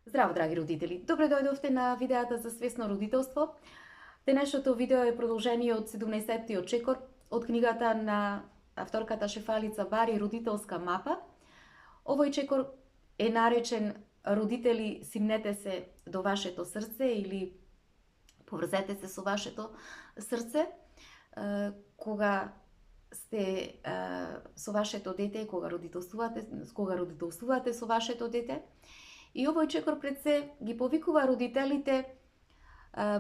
Здраво, драги родители! Добре дојдовте на видеата за свесно родителство. Денешното видео е продолжение од 17-тиот чекор од книгата на авторката Шефалица Бари "Родителска мапа". Овој чекор е наречен "Родители, симнете се до вашето срце" или "Поврзете се со вашето срце", кога сте со вашето дете, кога родителствувате со вашето дете. И овој чекор пред се ги повикува родителите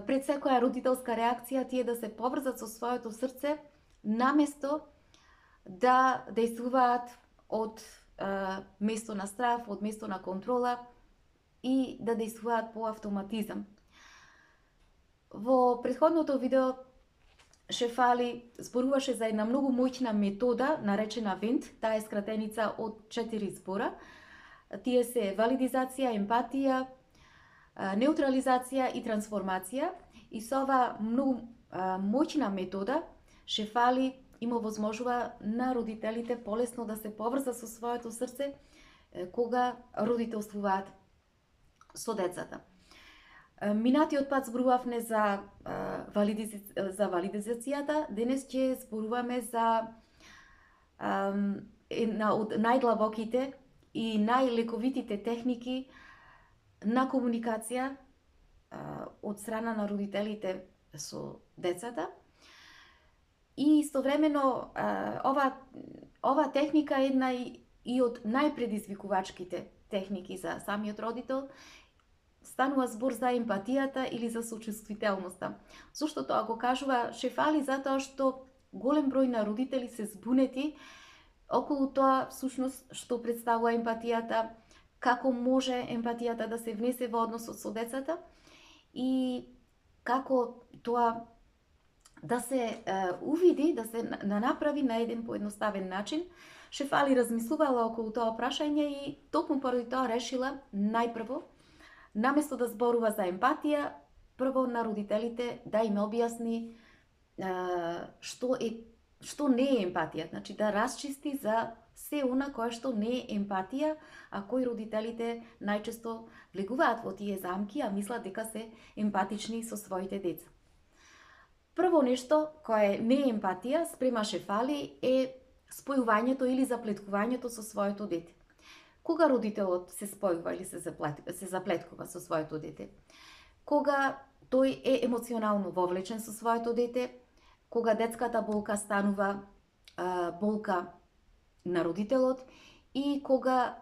пред секоја родителска реакција тие да се поврзат со своето срце, наместо да дејствуваат од место на страв, од место на контрола и да дејствуваат по автоматизам. Во претходното видео Шефали зборуваше за една многу моќна метода наречена ВЕНТ, таа е скратеница од 4 збора. Тие се валидизација, емпатија, неутрализација и трансформација. И со ова многу моќна метода Шефали им овозможува на родителите полесно да се поврзат со своето срце кога родителствуваат со децата. Минатиот пат зборувавме за валидизацијата, денес ќе зборуваме за една од најдлабоките и најлековитите техники на комуникација од страна на родителите со децата. И истовремено ова техника е една и од најпредизвикувачките техники за самиот родител. Станува збор за емпатијата или за сочувствителноста. Зошто тоа го кажува Шефали? Затоа што голем број на родители се збунети околу тоа всушност што представува емпатијата, како може емпатијата да се внесе во односот со децата и како тоа да се увиди, да се направи на еден поедноставен начин. Шефали размислувала околу тоа прашање и токму поради тоа решила најпрво, наместо да зборува за емпатија, прво на родителите да им објасни што не е емпатија, значи да расчисти за се она кое што не е емпатија, а кои родителите најчесто влегуваат во тие замки, а мислат дека се емпатични со своите деца. Прво нешто кое не е емпатија спрема Шефали е спојувањето или заплеткувањето со своето дете. Кога родителот се спојува или се заплеткува со своето дете? Кога тој е емоционално вовлечен со своето дете, кога детската болка станува болка на родителот и кога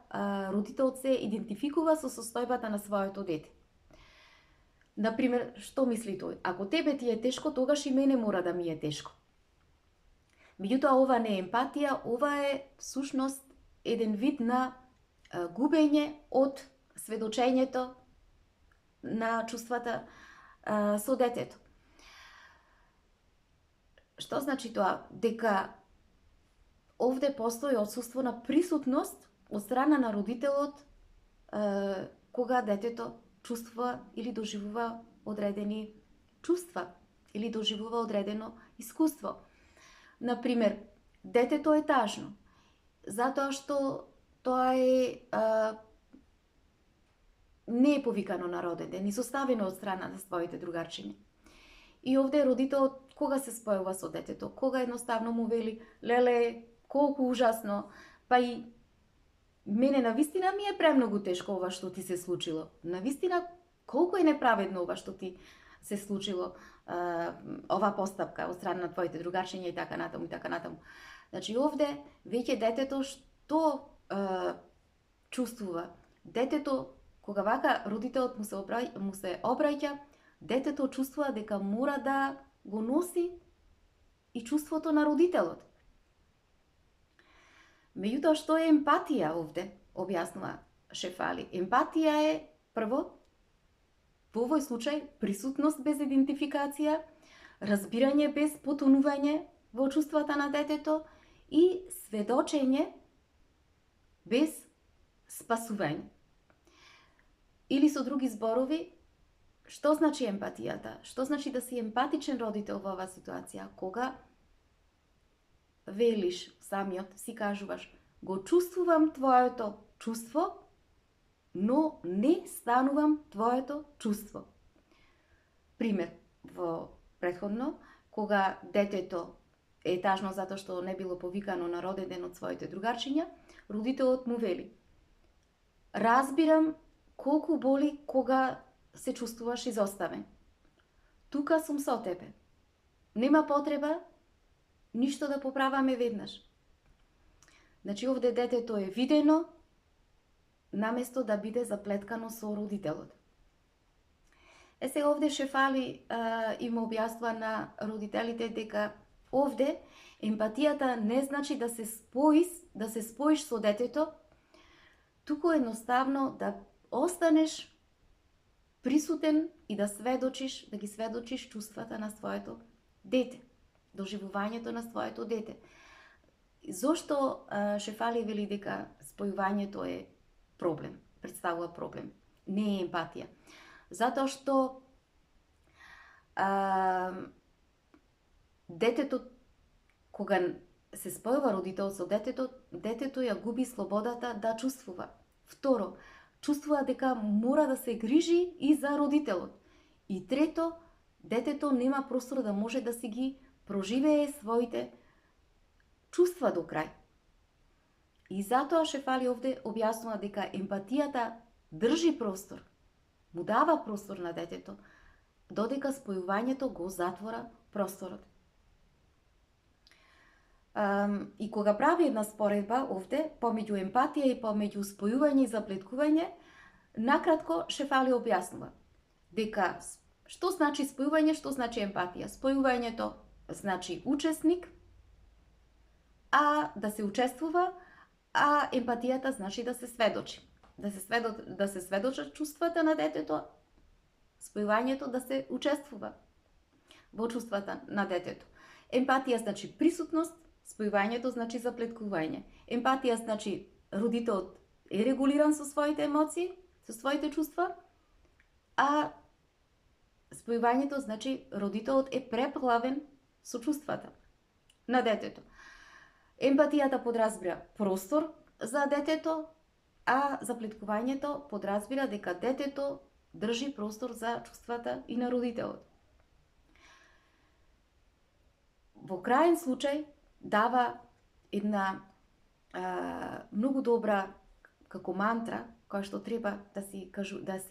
родителот се идентификува со состојбата на своето дете. Например, што мисли тој? Ако тебе ти е тешко, тогаш и мене мора да ми е тешко. Меѓутоа, ова не е емпатија, ова е всушност еден вид на губење од сведочењето на чувствата со детето. Што значи тоа? Дека овде постои отсуство на присутност од страна на родителот кога детето чувствува или доживува одредени чувства или доживува одредено искуство. Например, детето е тажно затоа што тоа не е повикано на роден ден, изоставено од страна на своите другарчиња. И овде родителот кога се спојува со детето, кога едноставно му вели: "Леле, колку ужасно, па и мене навистина ми е премногу тешко ова што ти се случило. Навистина колку е неправедно ова што ти се случило, ова постапка од страна на твоите другарчиња" и така натаму и така натаму. Значи овде веќе детето што чувствува? Детето кога вака родителот му се обраќа, детето чувствува дека мора да го носи и чувството на родителот. Меѓутоа, што е емпатија овде, објаснува Шефали? Емпатија е, прво, во овој случај, присутност без идентификација, разбирање без потонување во чувствата на детето и сведочење без спасување. Или со други зборови, што значи емпатијата? Што значи да си емпатичен родител во оваа ситуација? Кога велиш самиот, си кажуваш: "Го чувствувам твоето чувство, но не станувам твоето чувство. Пример, во претходно, кога детето е тажно затоа што не било повикано на роден ден од своите другарчиња, родителот му вели: разбирам колку боли кога се чувствуваш изоставен. Тука сум со тебе. Нема потреба ништо да поправаме веднаш. Значи, овде детето е видено, наместо да биде заплеткано со родителот. Сега овде Шефали им објаснува на родителите дека овде емпатијата не значи да се споиш со детето, туку едноставно да останеш присутен и да ги сведочиш чувствата на своето дете, доживувањето на своето дете. Зошто Шефали вели дека спојувањето е проблем, представува проблем, не е емпатија? Затоа што детето, кога се спојува родител со детето, детето ја губи слободата да чувствува. Второ, чувствува дека мора да се грижи и за родителот. И трето, детето нема простор да може да си ги проживее своите чувства до крај. И затоа Шефали овде објаснува дека емпатијата држи простор, му дава простор на детето, додека спојувањето го затвора просторот. И кога прави една споредба овде помеѓу емпатија и помеѓу спојување и заплеткување, накратко Шефали објаснува дека што значи спојување, што значи емпатија. Спојувањето значи учесник, да се учествува, а емпатијата значи да се сведочи. Да се сведочат чувствата на детето, спојувањето да се учествува во чувствата на детето. Емпатија значи присутност, спојувањето значи заплеткување. Емпатија значи родителот е регулиран со своите емоции, со своите чувства, а спојувањето значи родителот е преплавен со чувствата на детето. Емпатијата подразбира простор за детето, а заплеткувањето подразбира дека детето држи простор за чувствата и на родителот. Во крајен случај дава една многу добра како мантра, која што треба да си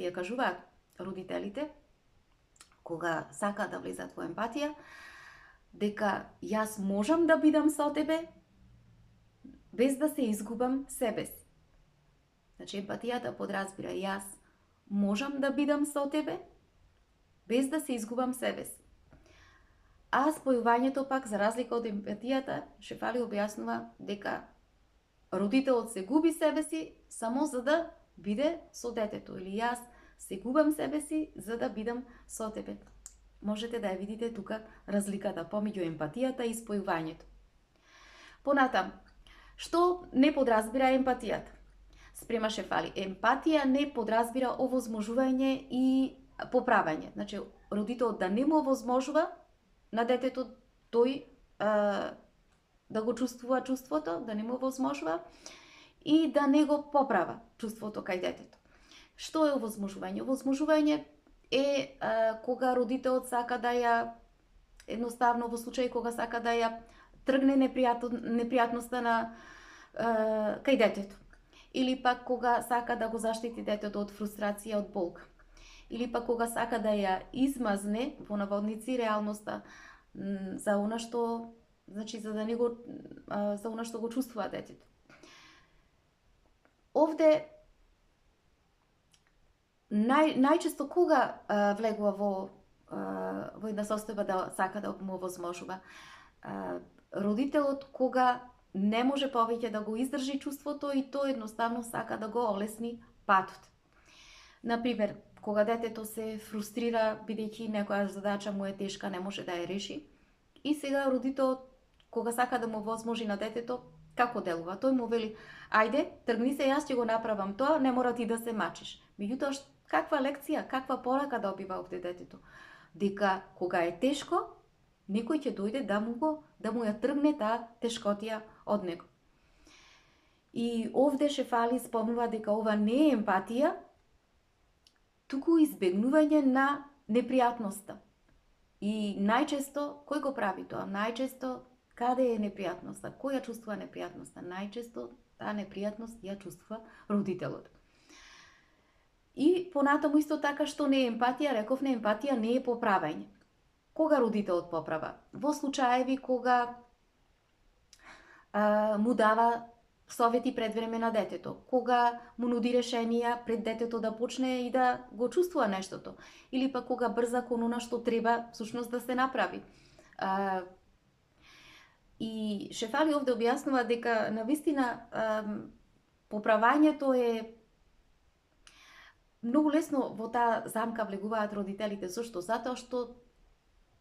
ја кажуваат родителите кога сака да влезат во емпатија, дека јас можам да бидам со тебе без да се изгубам себе си. Значи, емпатијата подразбира јас можам да бидам со тебе без да се изгубам себе си. А спојувањето пак, за разлика од емпатијата, Шефали објаснува дека родителот се губи себе си само за да биде со детето. Или јас се губам себе си за да бидам со тебе. Можете да ја видите тука разликата помеѓу емпатијата и спојувањето. Понатам, што не подразбира емпатијата? Спрема Шефали, емпатија не подразбира овозможување и поправање. Значи, родителот да не му овозможува на детето тој да го чувствува чувството, да не му овозможува и да не го поправа чувството кај детето. Што е овозможување? Овозможување е кога родителот сака да ја, едноставно во случај кога сака да ја тргне непријатноста на кај детето. Или пак кога сака да го заштити детето од фрустрација, од болка. Или пак кога сака да ја измазне во наводници реалноста за она што, значи за да не го за она што го чувствува детето. Овде најчесто кога влегува во една состојба да сака да му овозможува родителот кога не може повеќе да го издржи чувството и тој едноставно сака да го олесни патот. Например, кога детето се фрустрира бидејќи некоја задача му е тешка, не може да ја реши, и сега родителот кога сака да му возможи на детето, како делува? Тој му вели: ајде, тргни се, јас ќе го направам тоа, не мора ти да се мачиш. Меѓутоа, каква лекција, каква порака добива овде детето? Дека кога е тешко, некој ќе дојде да му ја тргне таа тешкотија од него. И овде Шефали спомнува дека ова не е емпатија, туку избегнување на непријатноста. И најчесто, кој го прави тоа? Најчесто, каде е непријатноста? Кој ја чувствува непријатноста? Најчесто, таа непријатност ја чувствува родителот. И понатаму исто така што не е емпатија, рековме емпатија не е поправање. Кога родителот поправа? Во случаеви кога му дава совети пред време на детето, кога му нуди решенија пред детето да почне и да го чувствува нештото, или пак кога брза кон она што треба всушност да се направи. И Шефали овде објаснува дека навистина поправањето е многу лесно. Во таа замка влегуваат родителите. Зошто? Затоа што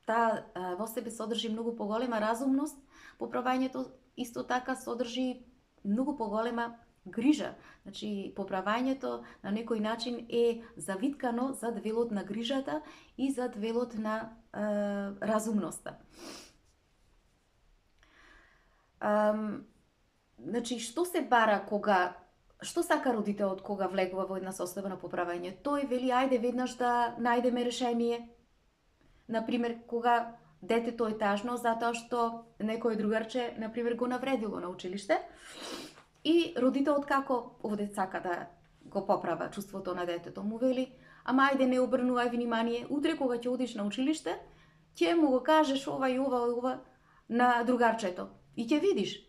таа во себе содржи многу поголема разумност. Поправањето исто така содржи многу поголема грижа. Значи, поправањето на некој начин е завиткано зад велот на грижата и зад велот на разумноста. Значи, што се бара кога, што сака родителот кога влегува во една состојба на поправање? Тој вели, ајде веднаш да најдеме решение. Например, кога детето е тажно затоа што некој другарче, например, го навредило на училиште, и родителот како овде сака да го поправа чувството на детето, му вели, ама ајде не обрнувај внимание, утре кога ќе одиш на училиште, ќе му го кажеш ова и ова и ова на другарчето и ќе видиш.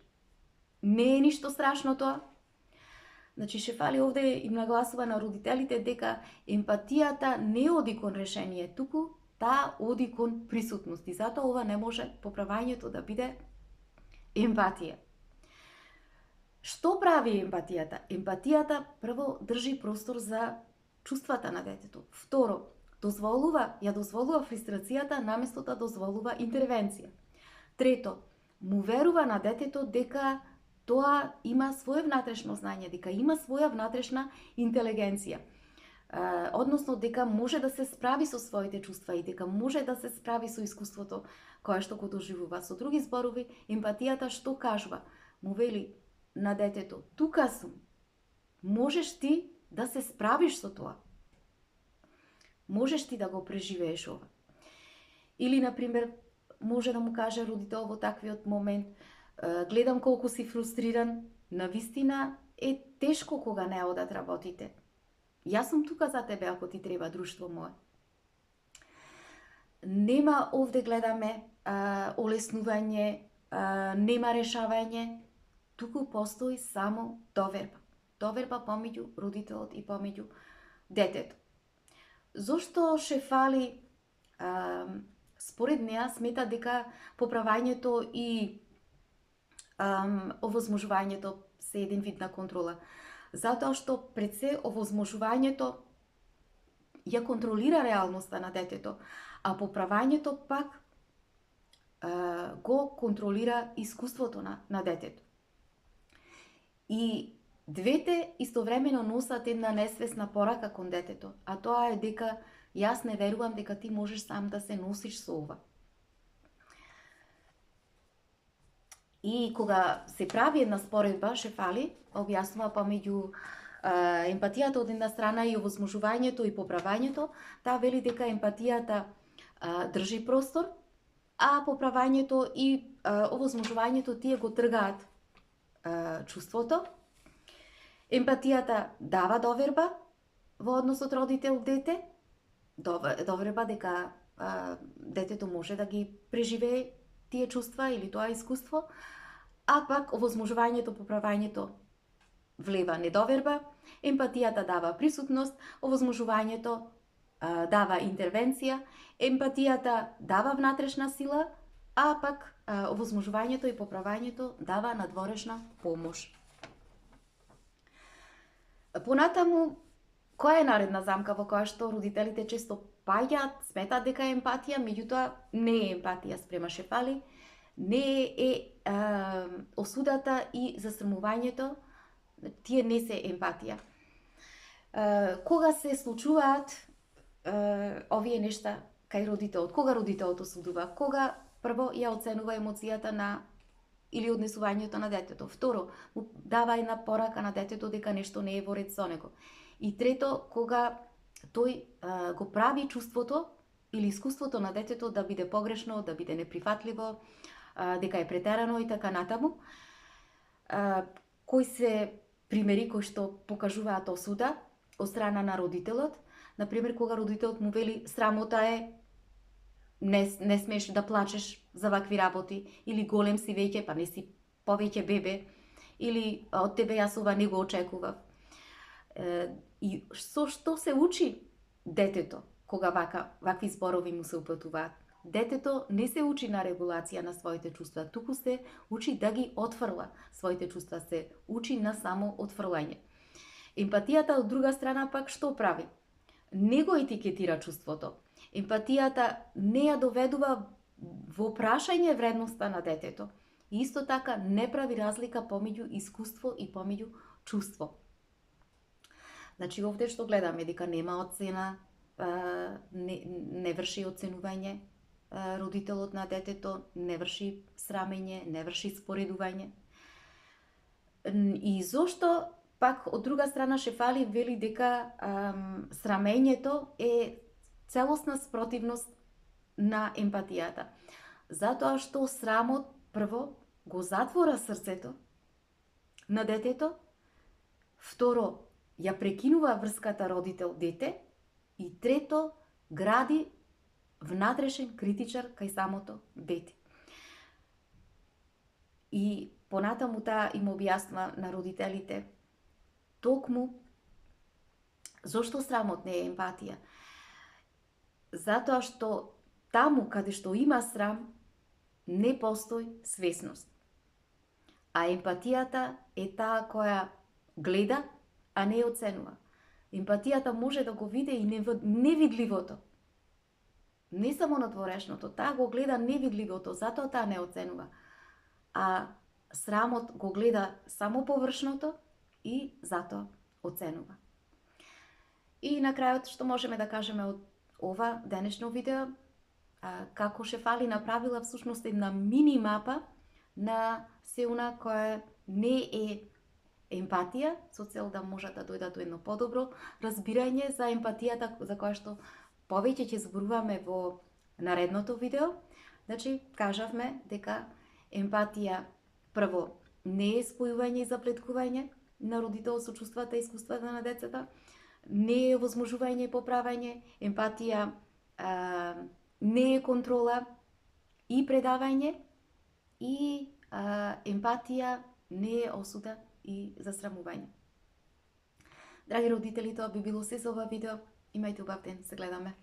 Не е ништо страшно тоа. Значи, Шефали овде им нагласува на родителите дека емпатијата не оди кон решение, туку таа оди кон присутност. И затоа ова не може поправањето да биде емпатија. Што прави емпатијата? Емпатијата прво држи простор за чувствата на детето. Второ, ја дозволува фрустрацијата наместо да дозволува интервенција. Трето, му верува на детето дека тоа има свое внатрешно знање, дека има своја внатрешна интелигенција. Односно дека може да се справи со своите чувства и дека може да се справи со искуството кое што го доживува. Со други зборови, емпатијата што кажува? Му вели на детето, тука сум, можеш ти да се справиш со тоа. Можеш ти да го преживееш ова. Или, например, може да му каже родител во таквиот момент, гледам колку си фрустриран, навистина е тешко кога не одат работите. Јас сум тука за тебе ако ти треба, друштво мое. Нема овде гледаме олеснување, нема решавање, туку постои само доверба. Доверба помеѓу родителот и помеѓу детето. Зошто Шефали според неа смета дека поправањето и овозможувањето се еден вид на контрола? Затоа што пред се овозможувањето ја контролира реалноста на детето, а поправањето пак го контролира искуството на детето. И двете истовремено носат една несвесна порака кон детето, а тоа е дека јас не верувам дека ти можеш сам да се носиш со ова. И кога се прави една споредба, Шефали објаснува помеѓу емпатијата од една страна и овозможувањето и поправањето, таа вели дека емпатијата држи простор, а поправањето и овозможувањето тие го тргаат чувството. Емпатијата дава доверба во односот родител-дете, доверба дека детето може да ги преживее тие чувства или тоа искуство, а пак овозможувањето, поправањето влева недоверба, емпатијата дава присутност, овозможувањето дава интервенција, емпатијата дава внатрешна сила, а пак овозможувањето и поправањето дава надворешна помош. Понатаму, која е наредна замка во која што родителите често паѓаат, сметаат дека е емпатија, меѓутоа не е емпатија спрема Шефали, не е осудата и засрамувањето, тие не се емпатија. Кога се случуваат овие нешта кај родителот, кога родителот осудува, кога прво ја оценува емоцијата на или однесувањето на детето. Второ, му дава една порака на детето дека нешто не е во ред со него. И трето, кога тој го прави чувството или искуството на детето да биде погрешно, да биде неприфатливо, дека е претерано и така натаму. Кои се примери кои што покажуваат осуда од страна на родителот? Например, кога родителот му вели срамота е, не смеш да плачеш за вакви работи, или голем си веќе, па не си повеќе бебе, или од тебе јас ова не го очекував. И со што се учи детето кога вакви зборови му се упатуваат? Детето не се учи на регулација на своите чувства, туку се учи да ги отфрла своите чувства, се учи на само отфрлање. Емпатијата од друга страна пак што прави? Не го етикетира чувството. Емпатијата не ја доведува во прашање вредноста на детето. И исто така не прави разлика помеѓу искуство и помеѓу чувство. Значи овде што гледаме дека нема оцена, не врши оценување родителот на детето, не врши срамење, не врши споредување. И зошто пак од друга страна Шефали вели дека срамењето е целосна спротивност на емпатијата. Затоа што срамот прво го затвора срцето на детето, второ ја прекинува врската родител-дете и трето гради внатрешен критичар кај самото дете. И понатаму таа им објаснува на родителите токму зошто срамот не е емпатија. Затоа што таму каде што има срам не постои свесност. А емпатијата е таа која гледа, а не оценува. Емпатијата може да го види и невидливото. Не само надворешното, таа го гледа невидливото, затоа таа не оценува. А срамот го гледа само површното и затоа оценува. И на крајот што можеме да кажеме од ова денешно видео, како Шефали направила всушност една мини мапа на се она кое не е емпатија, со цел да можат да дојдат до едно подобро разбирање за емпатијата, за која што повеќе ќе зборуваме во наредното видео. Значи, кажавме дека емпатија прво не е спојување и заплеткување на родителот со чувствата и искуствата на децата, не е возможување и поправање, емпатија не е контрола и предавање, и емпатија не е осуда и засрамување. Драги родители, тоа би било се за ова видео. Имајте убав ден, се гледаме.